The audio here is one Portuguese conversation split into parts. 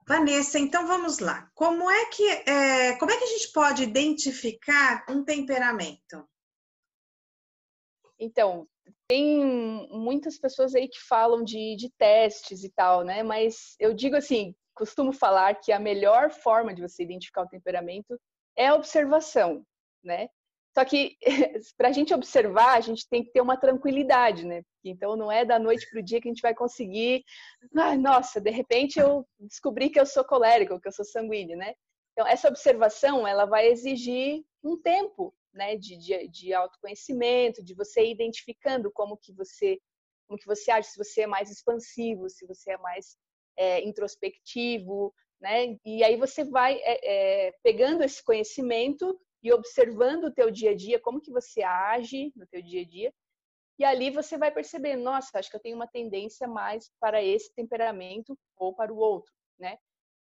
Vanessa, então vamos lá. Como é que a gente pode identificar um temperamento? Então, tem muitas pessoas aí que falam de testes e tal, né? Mas eu digo assim, costumo falar que a melhor forma de você identificar o temperamento é a observação, né? Só que para a gente observar, a gente tem que ter uma tranquilidade, né? Então não é da noite para o dia que a gente vai conseguir. Ai, nossa, de repente eu descobri que eu sou colérico, que eu sou sanguíneo, né? Então essa observação ela vai exigir um tempo, né? De autoconhecimento, de você ir identificando como que você age, se você é mais expansivo, se você é mais introspectivo, né? E aí você vai pegando esse conhecimento e observando o teu dia a dia, como que você age no teu dia a dia, e ali você vai perceber, nossa, acho que eu tenho uma tendência mais para esse temperamento ou para o outro, né?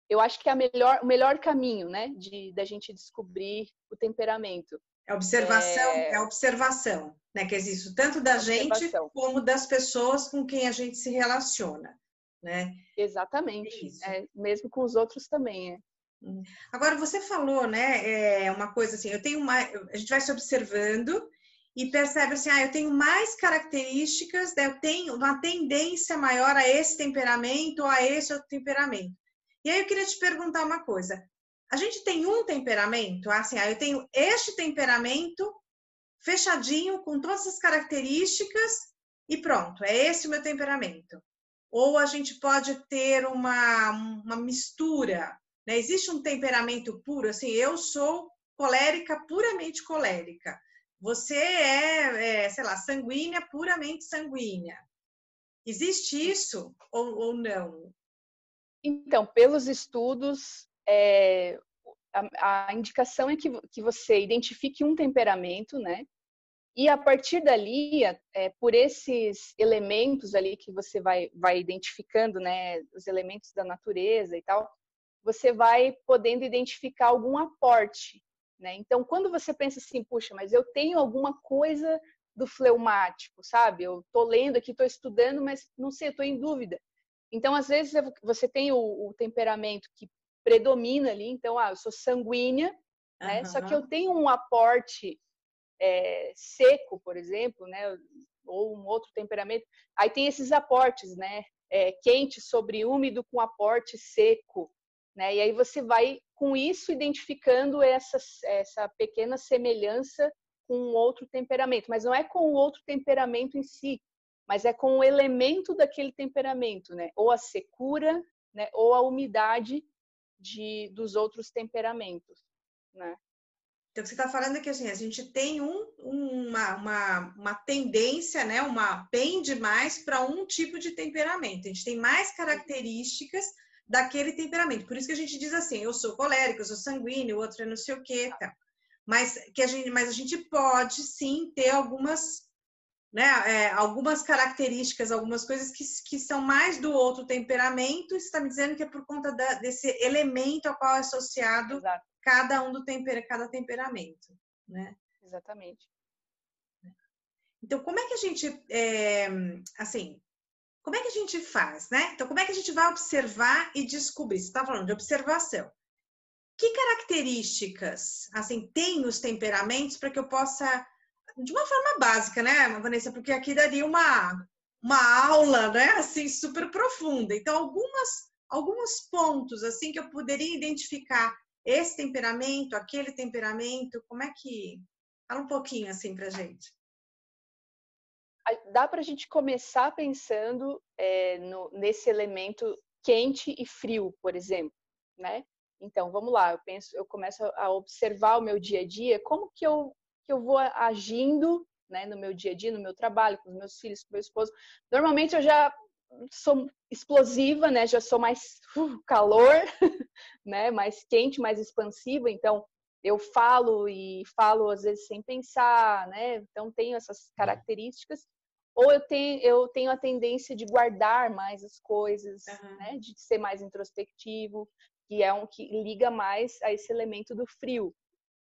Eu acho que é o melhor caminho, né, da gente descobrir o temperamento. É a observação, né? Que existe tanto da gente como das pessoas com quem a gente se relaciona, né? Exatamente. Mesmo com os outros também, Agora, você falou, né, uma coisa assim, a gente vai se observando e percebe assim, eu tenho mais características, né, eu tenho uma tendência maior a esse temperamento ou a esse outro temperamento. E aí eu queria te perguntar uma coisa. A gente tem um temperamento, assim, eu tenho este temperamento fechadinho, com todas as características e pronto, é esse o meu temperamento. Ou a gente pode ter uma mistura, né? Existe um temperamento puro, assim, eu sou colérica, puramente colérica. Você sei lá, sanguínea, puramente sanguínea. Existe isso ou não? Então, pelos estudos, a indicação é que você identifique um temperamento, né? E a partir dali, por esses elementos ali que você vai identificando, né? Os elementos da natureza e tal, você vai podendo identificar algum aporte, né? Então, quando você pensa assim, puxa, mas eu tenho alguma coisa do fleumático, sabe? Eu tô lendo aqui, tô estudando, mas não sei, eu tô em dúvida. Então, às vezes, você tem o temperamento que predomina ali, então, eu sou sanguínea, né? Só que eu tenho um aporte seco, por exemplo, né? Ou um outro temperamento. Aí tem esses aportes, né? Quente sobre úmido com aporte seco, né? E aí você vai, com isso, identificando essa pequena semelhança com um outro temperamento. Mas não é com o outro temperamento em si, mas é com o elemento daquele temperamento, né? Ou a secura, né? Ou a umidade dos outros temperamentos, né? Então, o que você está falando é que assim, a gente tem uma tendência, né? Pende mais para um tipo de temperamento. A gente tem mais características daquele temperamento. Por isso que a gente diz assim, eu sou colérico, eu sou sanguíneo, o outro é não sei o quê, tá? Mas a gente pode sim ter algumas, né, algumas características, algumas coisas que são mais do outro temperamento. Você está me dizendo que é por conta desse elemento ao qual é associado Exato. Cada temperamento, né? Exatamente. Então, como é que a gente, assim, como é que a gente faz, né? Então, como é que a gente vai observar e descobrir? Você está falando de observação. Que características, assim, tem os temperamentos para que eu possa, de uma forma básica, né, Vanessa? Porque aqui daria uma aula, né, assim, super profunda. Então, alguns pontos, assim, que eu poderia identificar esse temperamento, aquele temperamento, como é que... Fala um pouquinho, assim, pra gente. Dá para a gente começar pensando nesse elemento quente e frio, por exemplo, né? Então, vamos lá, eu começo a observar o meu dia a dia, como que eu vou agindo, né, no meu dia a dia, no meu trabalho, com os meus filhos, com o meu esposo. Normalmente eu já sou explosiva, né? Já sou mais calor, né? Mais quente, mais expansiva, então eu falo às vezes sem pensar, né? Então tenho essas características. Ou eu tenho a tendência de guardar mais as coisas, né? De ser mais introspectivo, que é que liga mais a esse elemento do frio.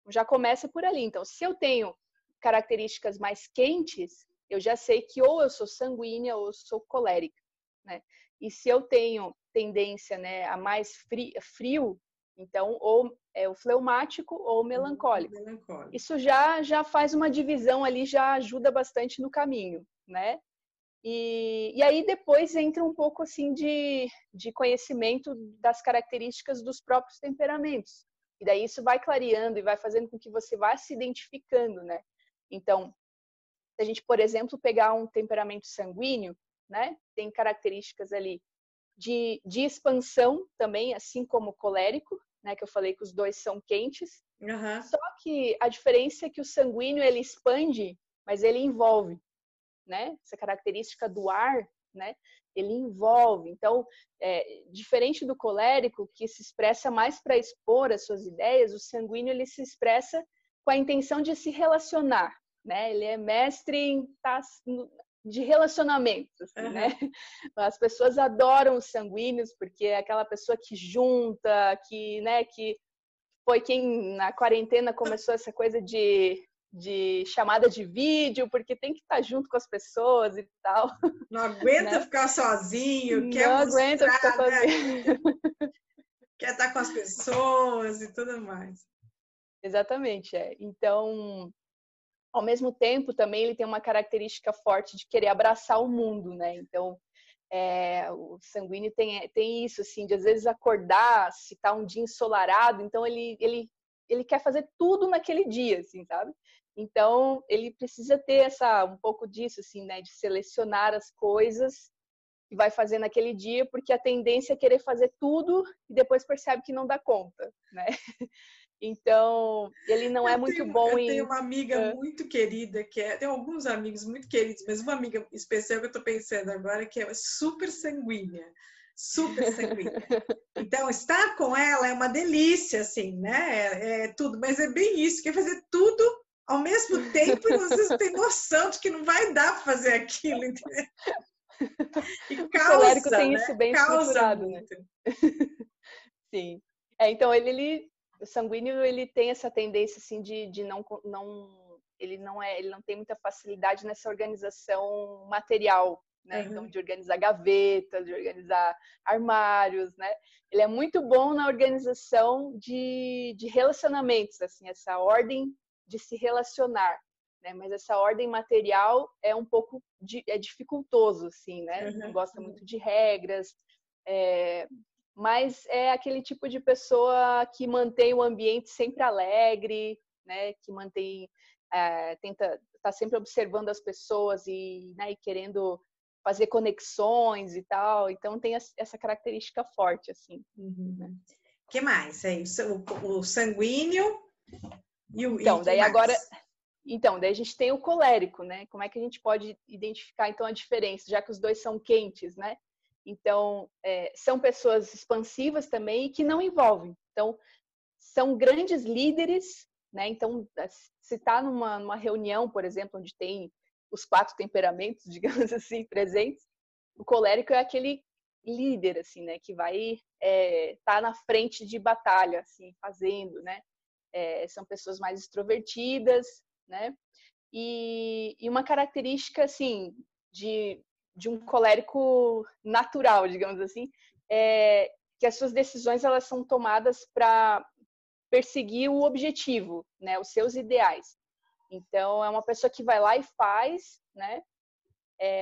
Já começa por ali. Então, se eu tenho características mais quentes, eu já sei que ou eu sou sanguínea ou eu sou colérica, né? E se eu tenho tendência, né, a mais frio, então ou é o fleumático ou o melancólico. Isso já faz uma divisão ali, já ajuda bastante no caminho, né? E aí depois entra um pouco assim de conhecimento das características dos próprios temperamentos. E daí isso vai clareando e vai fazendo com que você vá se identificando, né? Então, se a gente, por exemplo, pegar um temperamento sanguíneo, né? Tem características ali de expansão também, assim como o colérico, né? Que eu falei que os dois são quentes. Uhum. Só que a diferença é que o sanguíneo, ele expande, mas ele envolve, né? Essa característica do ar, né? Ele envolve. Então, diferente do colérico, que se expressa mais para expor as suas ideias, o sanguíneo ele se expressa com a intenção de se relacionar, né? Ele é mestre de relacionamentos, assim, né? As pessoas adoram os sanguíneos porque é aquela pessoa que junta, né? Que foi quem na quarentena começou essa coisa de chamada de vídeo, porque tem que estar junto com as pessoas e tal. Não aguenta, né? Ficar sozinho, quer não mostrar, aguenta ficar sozinho. Quer estar com as pessoas e tudo mais. Exatamente, Então, ao mesmo tempo, também ele tem uma característica forte de querer abraçar o mundo, né? Então, o sanguíneo tem isso, assim, de às vezes acordar, se tá um dia ensolarado, então ele quer fazer tudo naquele dia, assim, sabe? Então, ele precisa ter um pouco disso, assim, né? De selecionar as coisas que vai fazer naquele dia, porque a tendência é querer fazer tudo e depois percebe que não dá conta, né? Então, ele não é muito bom em... Eu tenho uma amiga muito querida, tem alguns amigos muito queridos, mas uma amiga especial que eu tô pensando agora, que é super sanguínea. Super sanguínea. Então, estar com ela é uma delícia, assim, né? É tudo, mas é bem isso, quer fazer tudo ao mesmo tempo e vocês não têm noção de que não vai dar para fazer aquilo, entendeu? E causa, o colérico tem né? isso bem estruturado, né? Sim. Então, o sanguíneo, ele tem essa tendência, assim, de não ele não tem muita facilidade nessa organização material, né? Então, de organizar gavetas, de organizar armários, né? Ele é muito bom na organização de relacionamentos, assim, essa ordem de se relacionar, né? Mas essa ordem material é um pouco dificultoso, assim, né? Não gosta muito de regras, mas é aquele tipo de pessoa que mantém o ambiente sempre alegre, né? Que tá sempre observando as pessoas né? E querendo fazer conexões e tal. Então tem essa característica forte, assim. Né? O que mais? O sanguíneo e o Então, daí agora... Então, daí a gente tem o colérico, né? Como é que a gente pode identificar, então, a diferença, já que os dois são quentes, né? Então, são pessoas expansivas também e que não envolvem. Então, são grandes líderes, né? Então, se está numa reunião, por exemplo, onde tem os 4 temperamentos, digamos assim, presentes, o colérico é aquele líder, assim, né? Que vai tá na frente de batalha, assim, fazendo, né? São pessoas mais extrovertidas, né? E uma característica, assim, de um colérico natural, digamos assim, que as suas decisões elas são tomadas para perseguir o objetivo, né? Os seus ideais. Então, é uma pessoa que vai lá e faz, né?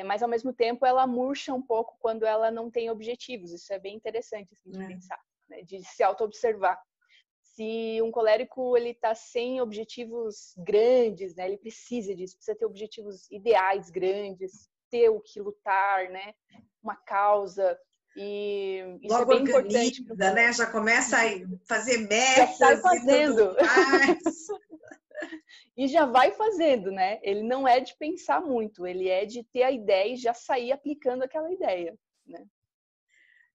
Mas, ao mesmo tempo, ela murcha um pouco quando ela não tem objetivos. Isso é bem interessante assim, de pensar, né? De se auto-observar. Se um colérico ele está sem objetivos grandes, né? Ele precisa disso, precisa ter objetivos ideais grandes, ter o que lutar, né? Uma causa. E isso logo é bem importante, né? Já começa a fazer metas, já sai fazendo. E já vai fazendo, né? Ele não é de pensar muito, ele é de ter a ideia e já sair aplicando aquela ideia, né?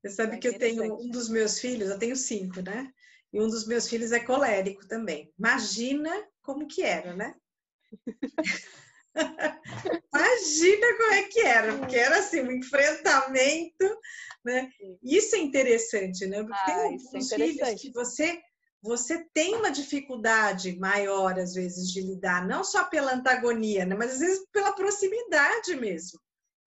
Você sabe que eu tenho um dos meus filhos, eu tenho 5, né? E um dos meus filhos é colérico também. Imagina como que era, né? Imagina como é que era, porque era assim, um enfrentamento, né? Isso é interessante, né? Porque tem alguns filhos que você tem uma dificuldade maior, às vezes, de lidar, não só pela antagonia, né? Mas às vezes pela proximidade mesmo.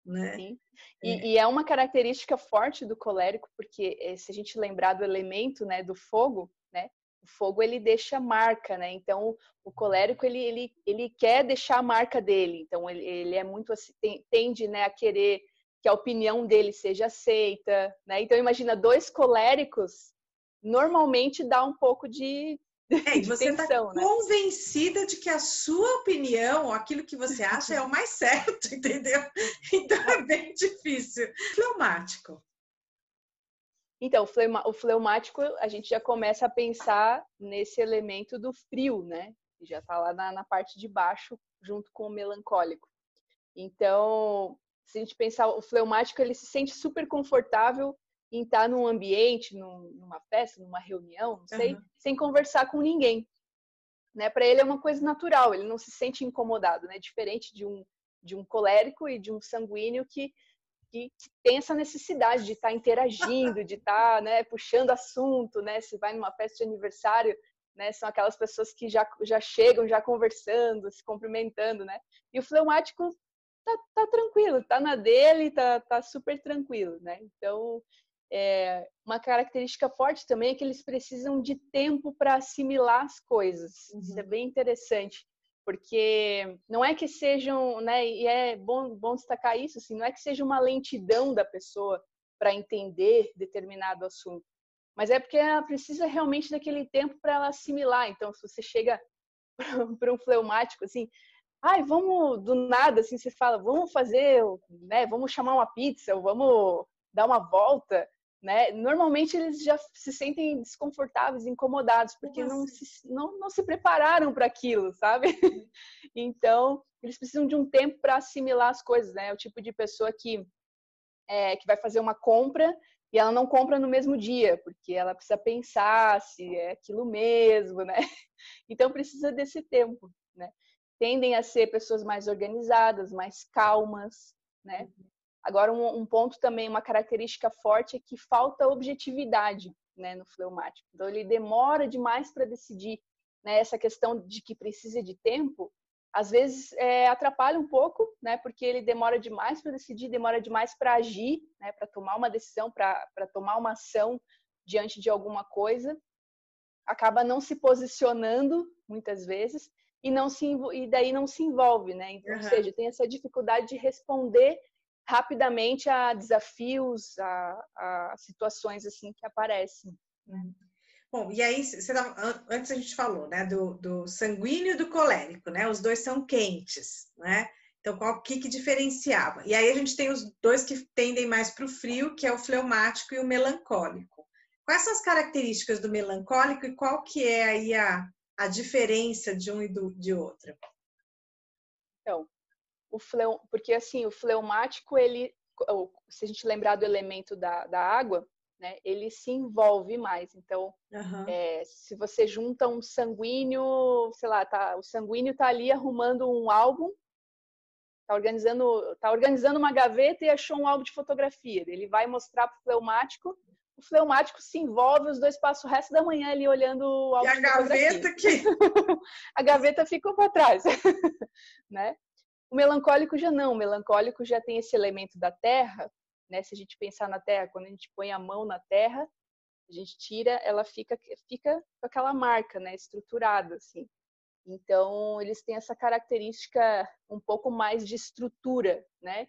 né? Sim. E é uma característica forte do colérico, porque se a gente lembrar do elemento, né, do fogo, né, o fogo ele deixa marca, né? Então o colérico ele quer deixar a marca dele. Então ele é muito assim, tende, né, a querer que a opinião dele seja aceita, né? Então imagina dois coléricos, normalmente dá um pouco de E de você está tensão, né? convencida de que a sua opinião, aquilo que você acha, é o mais certo, entendeu? Então é bem difícil. Fleumático. Então, o fleumático, a gente já começa a pensar nesse elemento do frio, né? Que já está lá na parte de baixo, junto com o melancólico. Então, se a gente pensar, o fleumático, ele se sente super confortável em estar num ambiente, numa festa, numa reunião, não sei, sem conversar com ninguém. Né? Para ele é uma coisa natural, ele não se sente incomodado, né? Diferente de um colérico e de um sanguíneo que tem essa necessidade de estar interagindo, de estar, né, puxando assunto, né? Se vai numa festa de aniversário, né, são aquelas pessoas que já chegam já conversando, se cumprimentando, né? E o fleumático tá tranquilo, tá na dele, tá super tranquilo, né? Então, uma característica forte também é que eles precisam de tempo para assimilar as coisas. Isso é bem interessante. Porque não é que sejam, né, e é bom destacar isso, assim, não é que seja uma lentidão da pessoa para entender determinado assunto, mas é porque ela precisa realmente daquele tempo para ela assimilar. Então, se você chega para um fleumático, assim, vamos do nada, assim, você fala, vamos fazer, né, vamos chamar uma pizza, ou vamos dar uma volta, né? Normalmente eles já se sentem desconfortáveis, incomodados, porque não se prepararam para aquilo, sabe? Então, eles precisam de um tempo para assimilar as coisas, né? É o tipo de pessoa que vai fazer uma compra e ela não compra no mesmo dia, porque ela precisa pensar se é aquilo mesmo, né? Então, precisa desse tempo, né? Tendem a ser pessoas mais organizadas, mais calmas, né? Agora, um ponto também, uma característica forte é que falta objetividade, né, no fleumático. Então, ele demora demais para decidir, né? Essa questão de que precisa de tempo, às vezes atrapalha um pouco, né? Porque ele demora demais para decidir, demora demais para agir, né? Para tomar uma decisão, para tomar uma ação diante de alguma coisa. Acaba não se posicionando, muitas vezes, e daí não se envolve, né? Então, ou seja, tem essa dificuldade de responder rapidamente a desafios, a situações assim que aparecem. Bom, e aí, antes a gente falou, né, do sanguíneo e do colérico, né? Os dois são quentes, né? Então, o que diferenciava? E aí a gente tem os dois que tendem mais para o frio, que é o fleumático e o melancólico. Quais são as características do melancólico e qual que é aí a diferença de um e de outro? Então, porque assim, o fleumático, se a gente lembrar do elemento da água, né, ele se envolve mais. Então, se você junta um sanguíneo, sei lá, o sanguíneo está ali arrumando um álbum, tá organizando uma gaveta e achou um álbum de fotografia. Ele vai mostrar para o fleumático se envolve, os dois passam o resto da manhã ali olhando o álbum de fotografia. Gaveta que... A gaveta ficou para trás, né? O melancólico já não, o melancólico já tem esse elemento da terra, né? Se a gente pensar na terra, quando a gente põe a mão na terra, a gente tira, ela fica com aquela marca, né? Estruturada, assim. Então, eles têm essa característica um pouco mais de estrutura, né?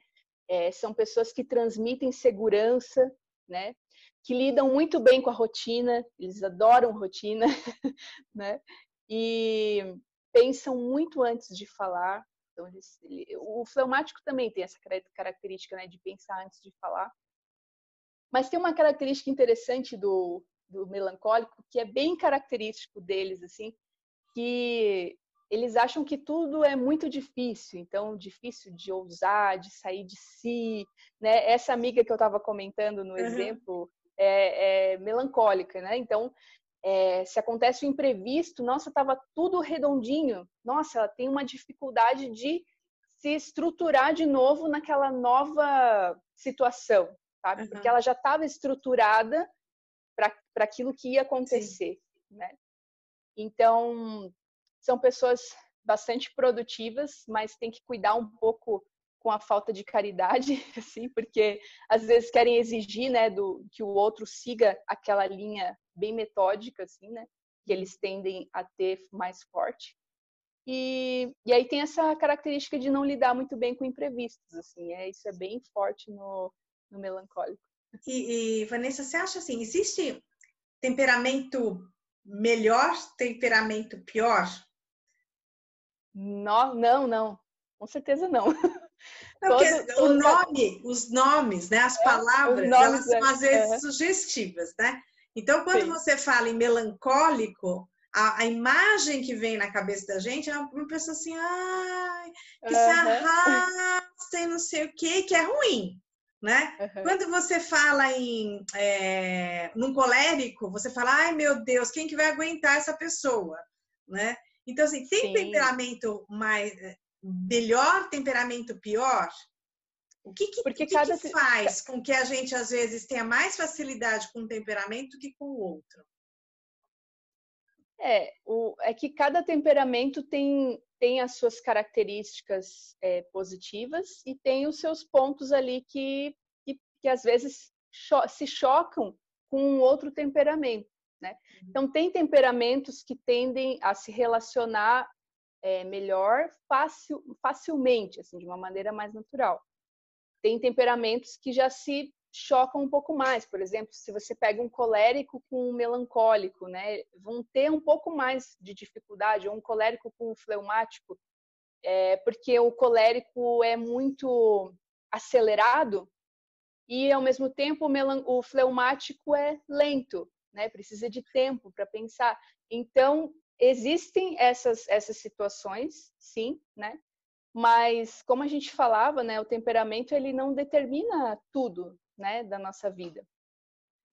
São pessoas que transmitem segurança, né? Que lidam muito bem com a rotina, eles adoram rotina, né? E pensam muito antes de falar. Então, o fleumático também tem essa característica, né, de pensar antes de falar. Mas tem uma característica interessante do melancólico, que é bem característico deles, assim, que eles acham que tudo é muito difícil, então difícil de ousar, de sair de si, né? Essa amiga que eu estava comentando no exemplo é melancólica, né? Então, se acontece um imprevisto, nossa, estava tudo redondinho, nossa, ela tem uma dificuldade de se estruturar de novo naquela nova situação, sabe? Porque ela já estava estruturada para aquilo que ia acontecer, né? Então, são pessoas bastante produtivas, mas tem que cuidar um pouco com a falta de caridade, assim, porque às vezes querem exigir, né, que o outro siga aquela linha bem metódica, assim, né, que eles tendem a ter mais forte. E aí tem essa característica de não lidar muito bem com imprevistos, assim, isso é bem forte no melancólico. E Vanessa, você acha assim, existe temperamento melhor, temperamento pior? Não, com certeza não. Não, porque os nomes, né, as palavras, elas são às vezes sugestivas, né? Então, quando você fala em melancólico, a imagem que vem na cabeça da gente é uma pessoa assim, ai, que se arrasta e não sei o quê, que é ruim, né? Quando você fala num colérico, você fala, ai, meu Deus, quem que vai aguentar essa pessoa, né? Então, assim, tem temperamento melhor, temperamento pior? O que faz com que a gente, às vezes, tenha mais facilidade com um temperamento que com o outro? É que cada temperamento tem as suas características positivas e tem os seus pontos ali que às vezes se chocam com um outro temperamento, né? Então, tem temperamentos que tendem a se relacionar melhor facilmente, assim, de uma maneira mais natural. Tem temperamentos que já se chocam um pouco mais. Por exemplo, se você pega um colérico com um melancólico, né, vão ter um pouco mais de dificuldade, ou um colérico com um fleumático, porque o colérico é muito acelerado e, ao mesmo tempo, o fleumático é lento, né, precisa de tempo para pensar. Então, existem essas situações, sim, né? Mas, como a gente falava, né, o temperamento ele não determina tudo, né, da nossa vida.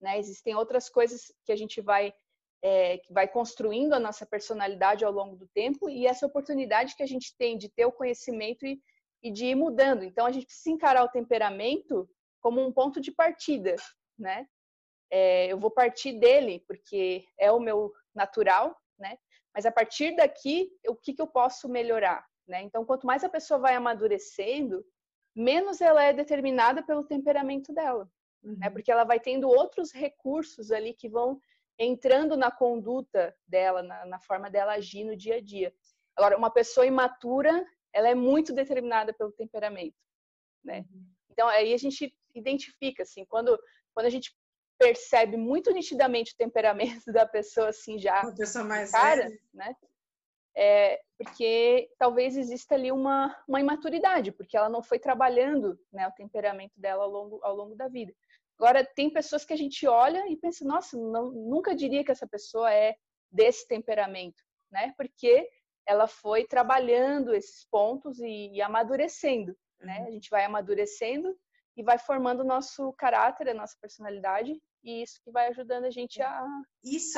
Né? Existem outras coisas que a gente que vai construindo a nossa personalidade ao longo do tempo e essa oportunidade que a gente tem de ter o conhecimento e de ir mudando. Então, a gente precisa encarar o temperamento como um ponto de partida, né? Eu vou partir dele porque é o meu natural, né? Mas a partir daqui, o que eu posso melhorar? Né? Então, quanto mais a pessoa vai amadurecendo, menos ela é determinada pelo temperamento dela. Né? Porque ela vai tendo outros recursos ali que vão entrando na conduta dela, na forma dela agir no dia a dia. Agora, uma pessoa imatura, ela é muito determinada pelo temperamento. Né? Então, aí a gente identifica, assim, quando a gente percebe muito nitidamente o temperamento da pessoa, assim, já uma pessoa mais cara, né? Porque talvez exista ali uma imaturidade, porque ela não foi trabalhando, né, o temperamento dela ao longo da vida. Agora, tem pessoas que a gente olha e pensa, nossa, nunca diria que essa pessoa é desse temperamento, né? Porque ela foi trabalhando esses pontos e amadurecendo, né? A gente vai amadurecendo e vai formando o nosso caráter, a nossa personalidade, e isso que vai ajudando a gente a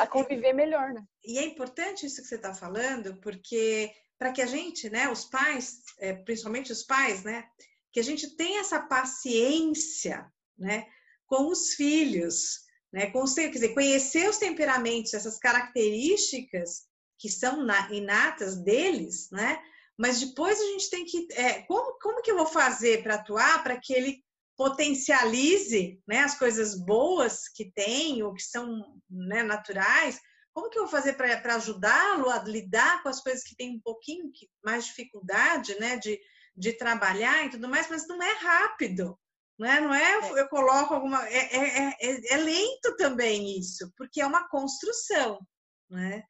conviver melhor, né? E é importante isso que você está falando, porque para que a gente, né, os pais, principalmente os pais, né, que a gente tenha essa paciência, né, com os filhos, né, quer dizer, conhecer os temperamentos, essas características que são inatas deles, né, mas depois a gente tem que, como que eu vou fazer para atuar para que ele potencialize, né, as coisas boas que tem ou que são, né, naturais. Como que eu vou fazer para ajudá-lo a lidar com as coisas que tem um pouquinho mais dificuldade, né, de trabalhar e tudo mais, mas não é rápido, né? Não é eu coloco alguma... É lento também isso, porque é uma construção, né?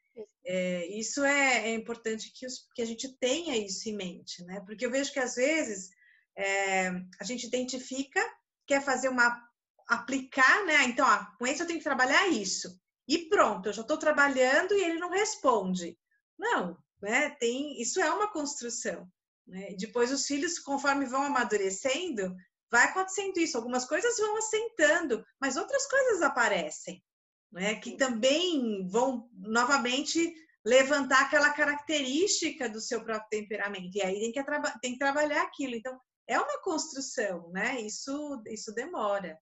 Isso é importante que a gente tenha isso em mente, né? Porque eu vejo que às vezes a gente identifica, quer fazer aplicar, né? Então, com esse eu tenho que trabalhar isso. E pronto, eu já estou trabalhando e ele não responde. Não, né? Isso é uma construção. Né? Depois os filhos, conforme vão amadurecendo, vai acontecendo isso. Algumas coisas vão assentando, mas outras coisas aparecem, né? Que também vão novamente levantar aquela característica do seu próprio temperamento. E aí tem que trabalhar aquilo. Então, é uma construção, né? Isso demora.